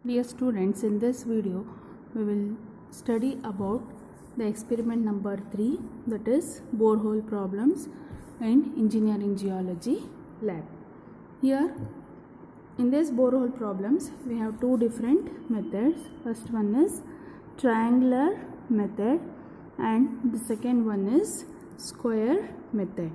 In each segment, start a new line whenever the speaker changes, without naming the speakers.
Dear students, in this video we will study about the experiment number 3, that is borehole problems in engineering geology lab. Here in this borehole problems we have two different methods. First one is triangular method and the second one is square method.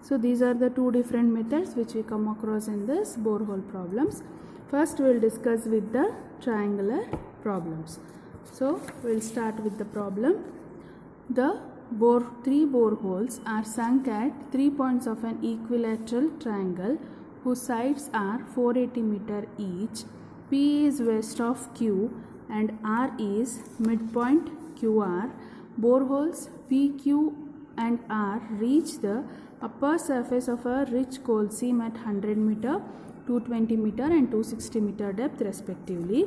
So these are the two different methods which we come across in this borehole problems. First we will discuss with the triangular problems. So we will start with the problem. The three boreholes are sunk at 3 points of an equilateral triangle whose sides are 480 meter each. P is west of Q and R is midpoint QR. Boreholes PQ and R reach the upper surface of a rich coal seam at 100 meter, 220 meter and 260 meter depth respectively.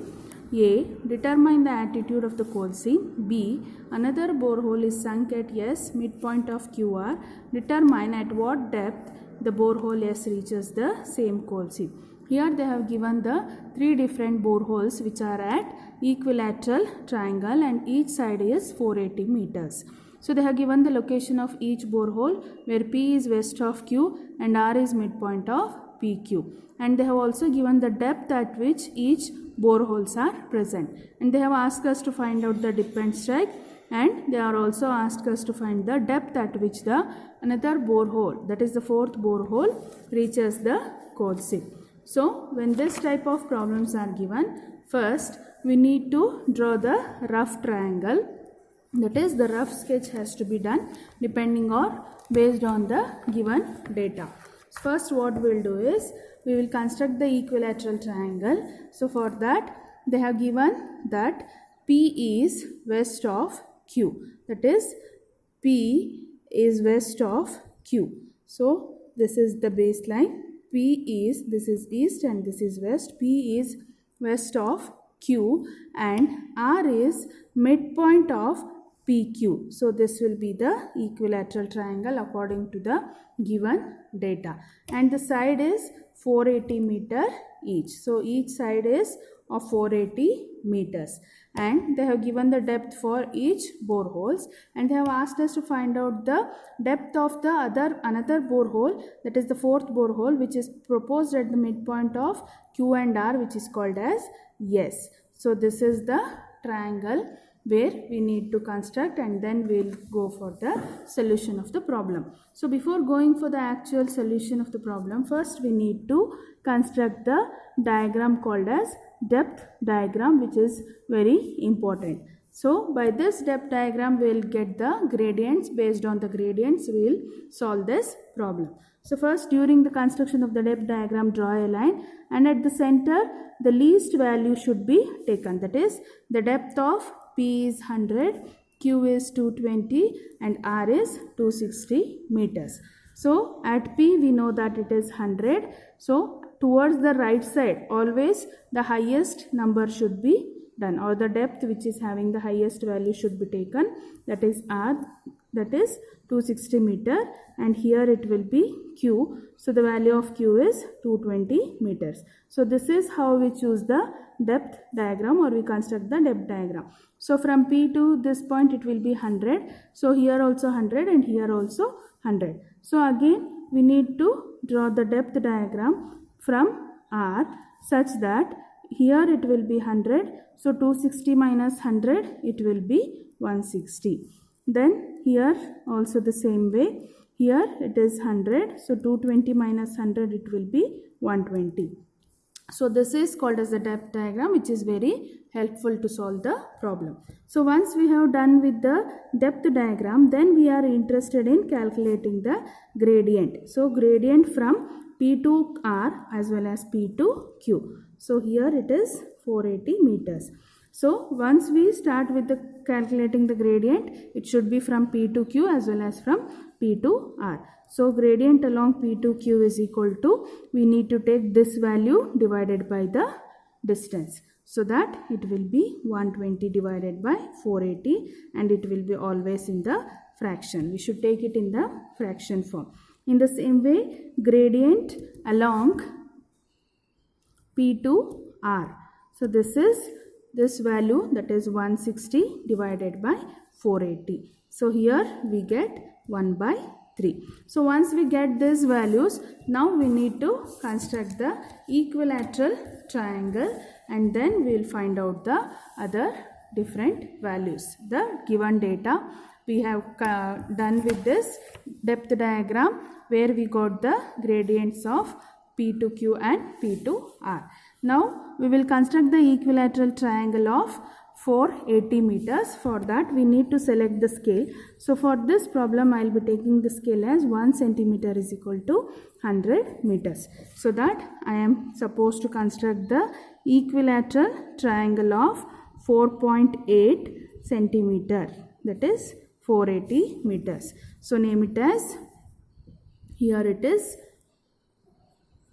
A. Determine the attitude of the coal seam. B. Another borehole is sunk at S, midpoint of QR. Determine at what depth the borehole S reaches the same coal seam. Here they have given the three different boreholes which are at equilateral triangle and each side is 480 meters. So they have given the location of each borehole where P is west of Q and R is midpoint of PQ. And they have also given the depth at which each boreholes are present. And they have asked us to find out the dip and strike, and they are also asked us to find the depth at which the another borehole, that is the fourth borehole, reaches the coal seam. So when this type of problems are given, first we need to draw the rough triangle. That is, the rough sketch has to be done depending or based on the given data. First what we will do is we will construct the equilateral triangle. So for that they have given that P is west of Q, that is P is west of Q. So this is the baseline. P is, this is east and this is west. P is west of Q and R is midpoint of PQ. So this will be the equilateral triangle according to the given data. And the side is 480 meter each. So each side is of 480 meters. And they have given the depth for each boreholes. And they have asked us to find out the depth of the another borehole, that is the fourth borehole, which is proposed at the midpoint of Q and R, which is called as S. So this is the triangle where we need to construct, and then we'll go for the solution of the problem. So before going for the actual solution of the problem, first we need to construct the diagram called as depth diagram, which is very important. So by this depth diagram we will get the gradients. Based on the gradients we will solve this problem. So first, during the construction of the depth diagram, draw a line, and at the center the least value should be taken, that is the depth of P is 100, Q is 220 and R is 260 meters. So at P we know that it is 100. So towards the right side always the highest number should be done, or the depth which is having the highest value should be taken, that is R, that is 260 meter, and here it will be Q. So the value of Q is 220 meters. So this is how we choose the depth diagram, or we construct the depth diagram. So from P to this point it will be 100. So here also 100 and here also 100. So again we need to draw the depth diagram from R such that here it will be 100. So 260 minus 100, it will be 160. Then here also the same way. Here it is 100. So 220 minus 100, it will be 120. So this is called as the depth diagram, which is very helpful to solve the problem. So once we have done with the depth diagram, then we are interested in calculating the gradient. So gradient from P to R as well as P to Q. So here it is 480 meters. So once we start with the calculating the gradient, it should be from P to Q as well as from P to R. So gradient along P to Q is equal to, we need to take this value divided by the distance. So that it will be 120 divided by 480, and it will be always in the fraction. We should take it in the fraction form. In the same way, gradient along P to R. So this value, that is 160 divided by 480. So here we get 1 by 3. So once we get these values, now we need to construct the equilateral triangle, and then we will find out the other different values. The given data we have done with this depth diagram, where we got the gradients of P to Q and P to R. Now we will construct the equilateral triangle of 480 meters. For that we need to select the scale. So for this problem I will be taking the scale as 1 centimeter is equal to 100 meters. So that I am supposed to construct the equilateral triangle of 4.8 centimeter, that is 480 meters. So name it as, here it is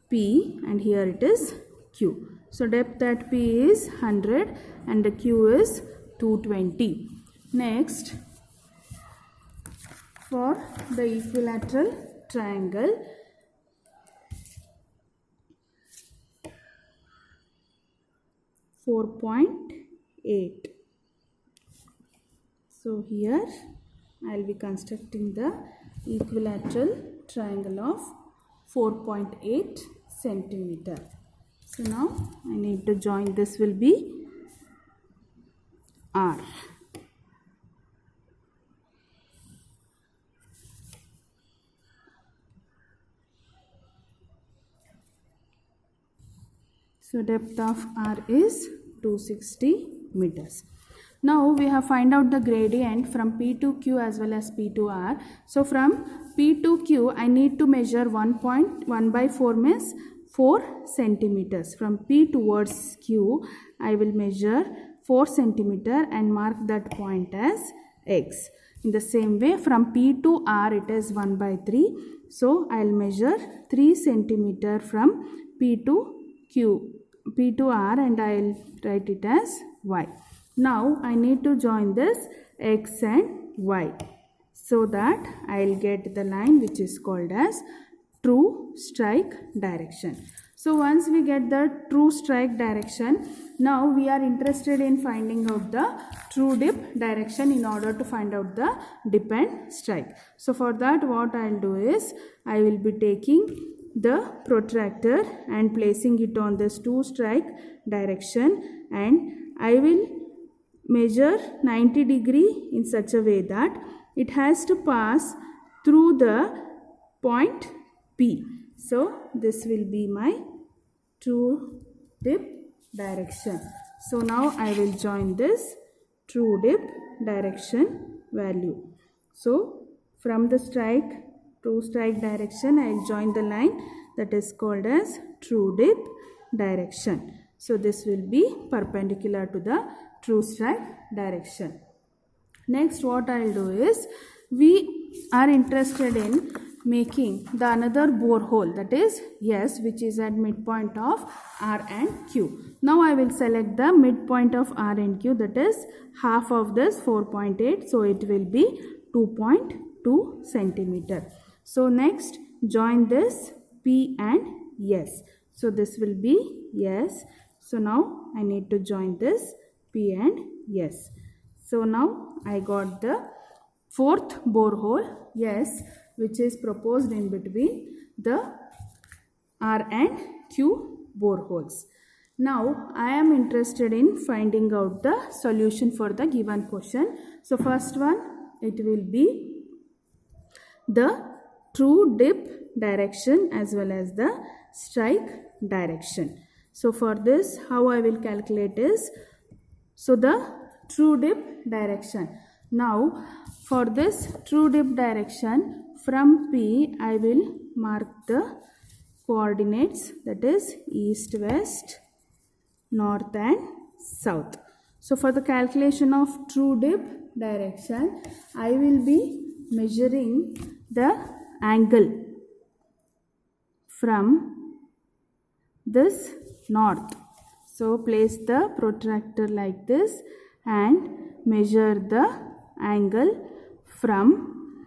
P and here it is Q. So depth at P is 100 and the Q is 220. Next, for the equilateral triangle, .8. So here I will be constructing the equilateral triangle of 4.8 centimeter. So now I need to join, this will be R. So depth of R is 260 meters. Now we have find out the gradient from P to Q as well as P to R. So from P to Q I need to measure 1.1 by 4 means 4 centimeters. From P towards Q I will measure 4 centimeter and mark that point as X. In the same way from P to R it is 1 by 3. So I will measure 3 centimeter from P to R and I will write it as Y. Now I need to join this X and Y so that I will get the line which is called as true strike direction. So once we get the true strike direction, now we are interested in finding out the true dip direction in order to find out the dip and strike. So for that what I will do is, I will be taking the protractor and placing it on this true strike direction, and I will measure 90 degree in such a way that it has to pass through the point P. So this will be my true dip direction. So now I will join this true dip direction value. So from the true strike direction I will join the line that is called as true dip direction. So this will be perpendicular to the true strike direction. Next what I will do is, we are interested in making the another borehole, that is S, which is at midpoint of R and Q. Now I will select the midpoint of R and Q, that is half of this 4.8, so it will be 2.2 centimeter. So next join this P and S. So this will be S. So now I need to join this P and S. So now I got the fourth borehole S, which is proposed in between the R and Q boreholes. Now I am interested in finding out the solution for the given question. So first one, it will be the true dip direction as well as the strike direction. So for this how I will calculate is, so the true dip direction. Now for this true dip direction, from P I will mark the coordinates, that is east, west, north and south. So for the calculation of true dip direction, I will be measuring the angle from this north. So place the protractor like this and measure the angle from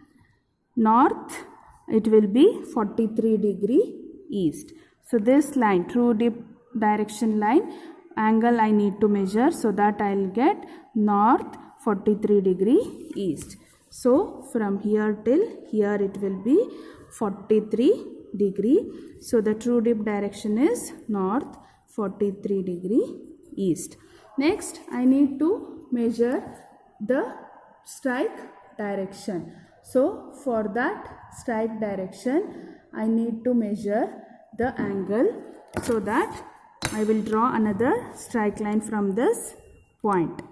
north. It will be 43 degree east. So this line, true dip direction line, angle I need to measure, so that I'll get north 43 degree east. So from here till here it will be 43 degree. So the true dip direction is north 43 degree east. Next I need to measure the strike direction. So for that strike direction I need to measure the angle, so that I will draw another strike line from this point.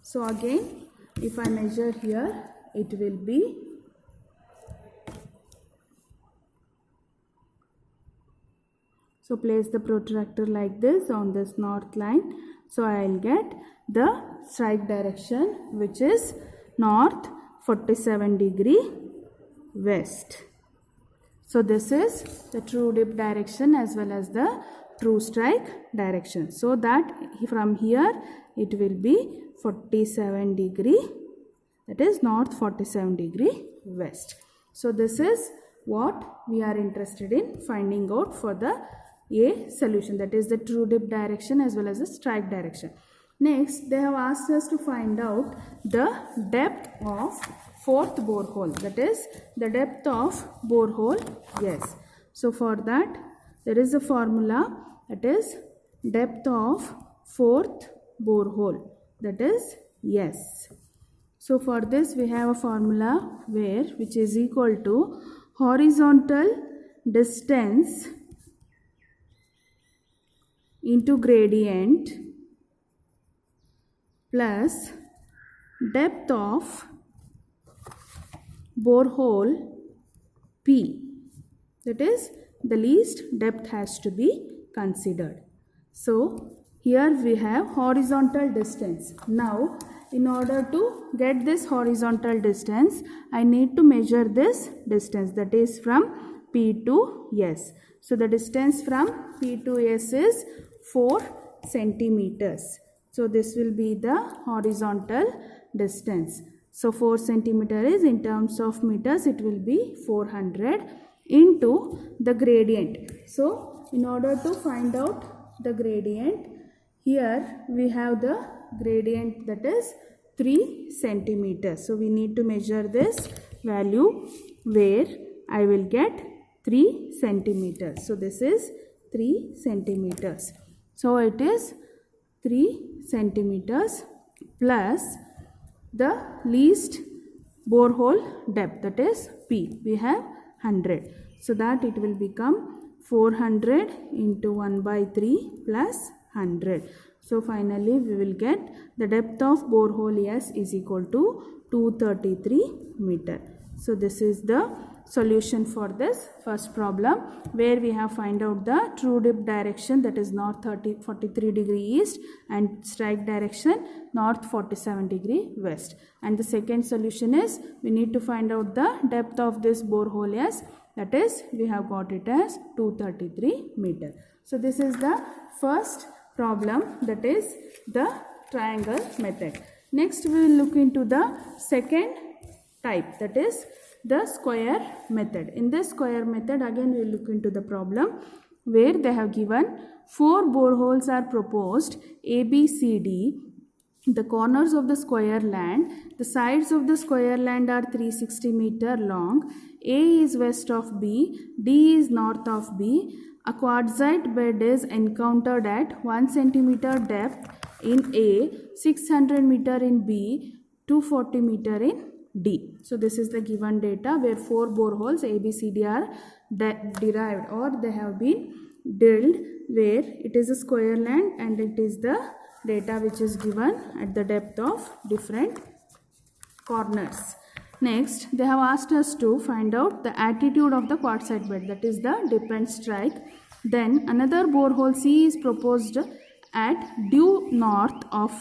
So again, if I measure here, it will be so place the protractor like this on this north line. So I will get the strike direction, which is north 47 degree west. So this is the true dip direction as well as the true strike direction. So that from here it will be 47 degree, that is north 47 degree west. So this is what we are interested in finding out for the A solution, that is the true dip direction as well as the strike direction. Next, they have asked us to find out the depth of fourth borehole, that is the depth of borehole S. So for that there is a formula, that is depth of fourth borehole, that is S. So for this we have a formula which is equal to horizontal distance into gradient plus depth of borehole P, that is the least depth has to be considered. So here we have horizontal distance. Now in order to get this horizontal distance, I need to measure this distance, that is from P to S. So the distance from P to S is 4 centimeters. So this will be the horizontal distance. So 4 centimeter is, in terms of meters, it will be 400 into the gradient. So in order to find out the gradient, here we have the gradient, that is 3 centimeters. So we need to measure this value where I will get 3 centimeters. So this is 3 centimeters. So it is 3 centimeters plus the least borehole depth, that is P. We have 100. So that it will become 400 into 1 by 3 plus 100. So finally we will get the depth of borehole S is equal to 233 meter. So this is the solution for this first problem, where we have find out the true dip direction, that is north 43 degree east, and strike direction north 47 degree west. And the second solution is we need to find out the depth of this borehole S, that is we have got it as 233 meter. So this is the first problem, that is the triangle method. Next we will look into the second type, that is the square method. In this square method, again we will look into the problem where they have given 4 boreholes are proposed, A, B, C, D. The corners of the square land, the sides of the square land are 360 meter long. A is west of B, D is north of B. A quartzite bed is encountered at 1 centimeter depth in A, 600 meter in B, 240 meter in D. So this is the given data where 4 boreholes A, B, C, D are derived, or they have been drilled, where it is a square land and it is the data which is given at the depth of different corners. Next, they have asked us to find out the attitude of the quartzite bed, that is the dip and strike. Then another borehole C is proposed at due north of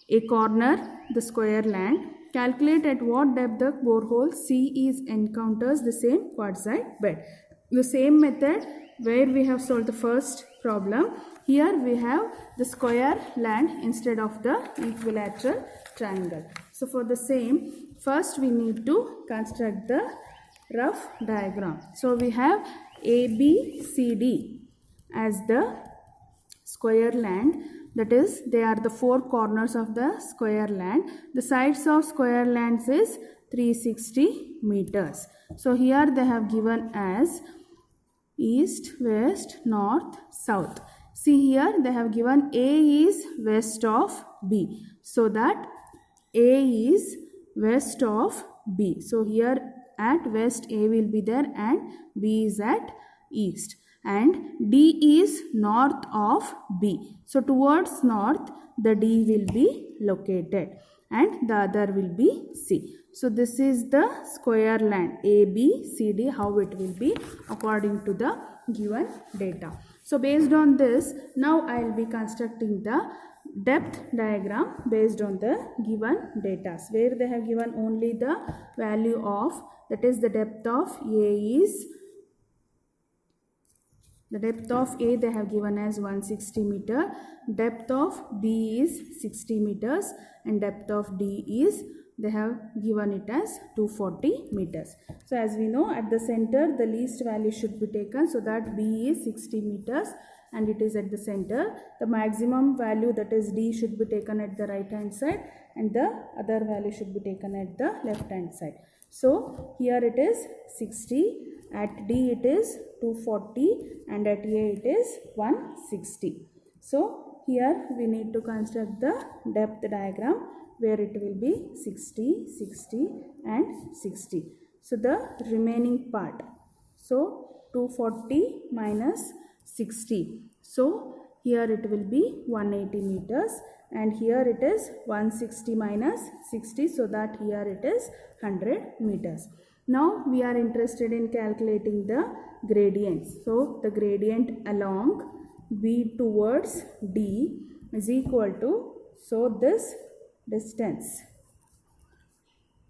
a corner, the square land. Calculate at what depth the borehole C encounters the same quartzite bed. The same method where we have solved the first problem. Here we have the square land instead of the equilateral triangle. So for the same, first we need to construct the rough diagram. So we have A, B, C, D as the square land, that is they are the four corners of the square land. The sides of square lands is 360 meters. So here they have given as east, west, north, south. See here they have given A is west of B. So that A is west of B. So here at west A will be there and B is at east. And D is north of B. So towards north the D will be located and the other will be C. So this is the square land A, B, C, D, how it will be according to the given data. So based on this, now I will be constructing the depth diagram based on the given data, where they have given only the value of, that is the depth of A is, the depth of A they have given as 160 meter, depth of B is 60 meters and depth of D is, they have given it as 240 meters. So as we know, at the center the least value should be taken, so that B is 60 meters and it is at the center. The maximum value, that is D, should be taken at the right hand side and the other value should be taken at the left hand side. So here it is 60, at D it is 240 and at A it is 160. So here we need to construct the depth diagram where it will be 60, 60 and 60. So the remaining part, so 240 minus 60. So here it will be 180 meters and here it is 160 minus 60, so that here it is 100 meters. Now we are interested in calculating the gradients. So the gradient along B towards D is equal to, so this distance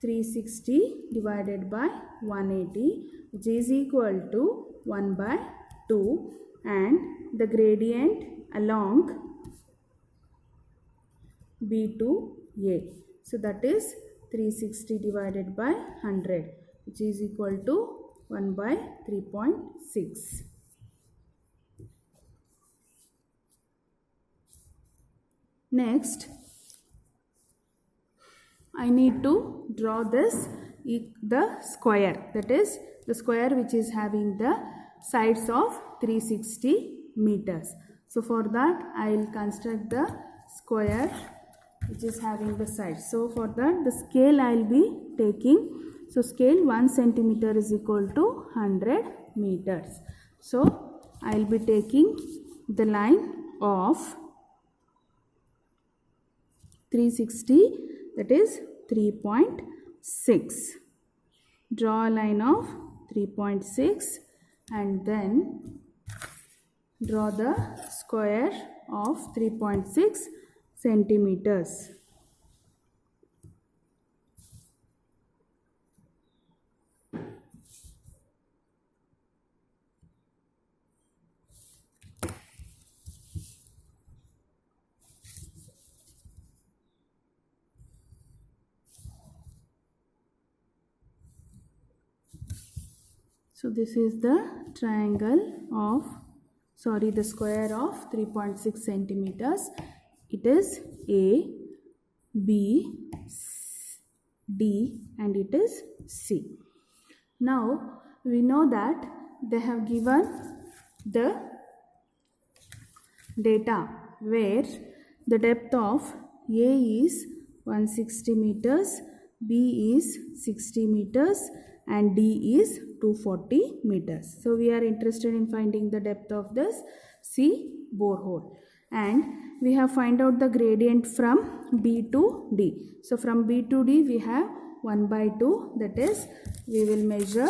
360 divided by 180, which is equal to 1 by 2, and the gradient along B to A. So that is 360 divided by 100, which is equal to 1 by 3.6. Next, I need to draw this, the square, that is the square which is having the sides of 360 meters. So for that I will construct the square which is having the sides. So for that the scale I will be taking, so scale 1 centimeter is equal to 100 meters. So I will be taking the line of 360, that is 3.6. Draw a line of 3.6 and then draw the square of 3.6 centimeters. So this is the triangle of, the square of 3.6 centimeters. It is A, B, D and it is C. Now we know that they have given the data where the depth of A is 160 meters, B is 60 meters and D is 240 meters. So we are interested in finding the depth of this C borehole, and we have find out the gradient from B to D. So from B to D we have 1 by 2, that is we will measure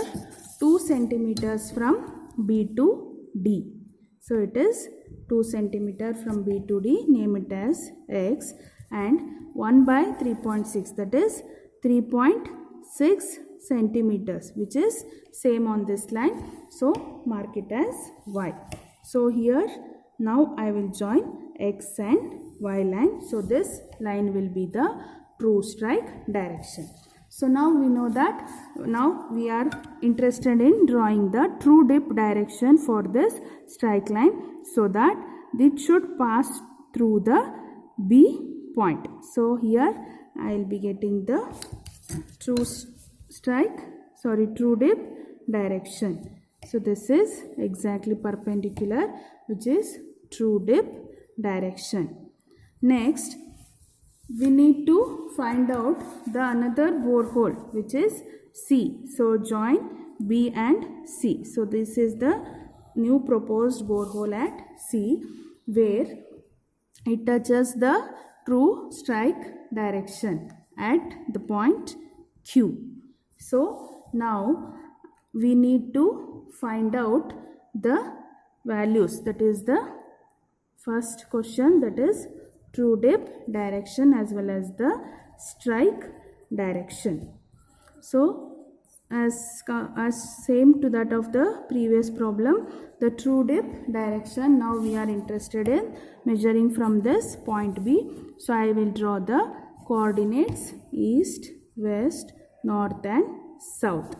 2 centimeters from B to D. So it is 2 centimeter from B to D, name it as X, and 1 by 3.6, that is 3.6 centimeters, which is same on this line, so mark it as Y. So here now I will join X and Y line, so this line will be the true strike direction. So now we know that, now we are interested in drawing the true dip direction for this strike line, so that it should pass through the B point. So here I will be getting the true dip direction. So this is exactly perpendicular, which is true dip direction. Next, we need to find out the another borehole, which is C. So join B and C. So this is the new proposed borehole at C, where it touches the true strike direction at the point Q. So now we need to find out the values. That is the first question, that is true dip direction as well as the strike direction. So as same to that of the previous problem, the true dip direction, now we are interested in measuring from this point B. So I will draw the coordinates east, west, north and south.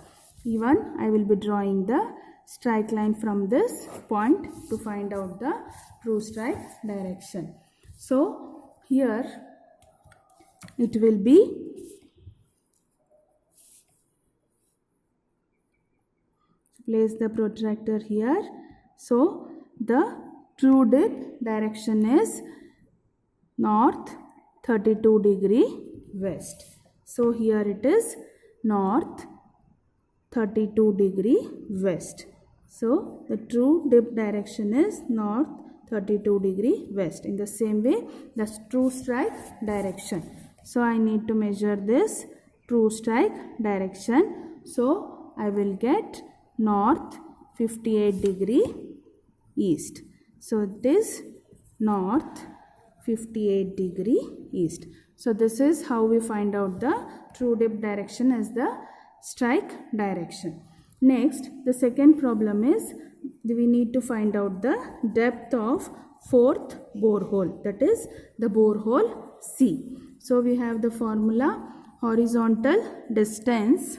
Even I will be drawing the strike line from this point to find out the true strike direction. So here it will be place the protractor here. So the true dip direction is north 32 degree west. So here it is north 32 degree west. So the true dip direction is north 32 degree west. In the same way, the true strike direction. So I need to measure this true strike direction. So I will get north 58 degree east. So it is north 58 degree east. So this is how we find out the true dip direction as the strike direction. Next, the second problem is we need to find out the depth of fourth borehole, that is the borehole C. So we have the formula horizontal distance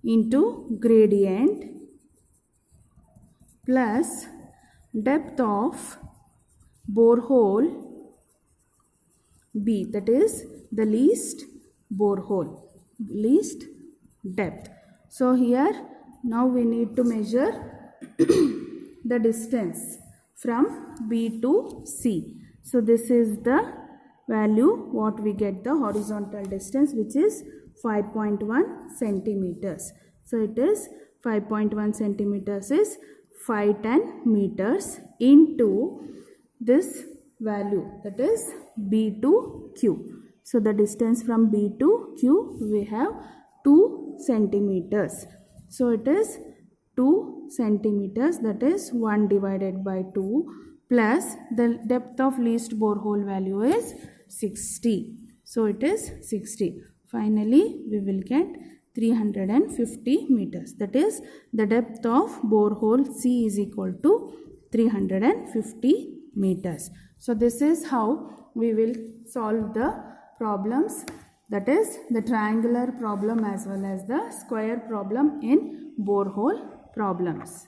into gradient plus depth of borehole B, that is the least borehole, least depth. So here now we need to measure the distance from B to C. So this is the value what we get, the horizontal distance, which is 5.1 centimeters. So it is 5.1 centimeters is 510 meters into this value, that is B to Q. So the distance from B to Q we have 2 centimeters. So it is 2 centimeters, that is 1 divided by 2, plus the depth of least borehole value is 60. So it is 60. Finally we will get 350 meters. That is the depth of borehole C is equal to 350 meters. So this is how we will solve the problems, that is the triangular problem as well as the square problem in borehole problems.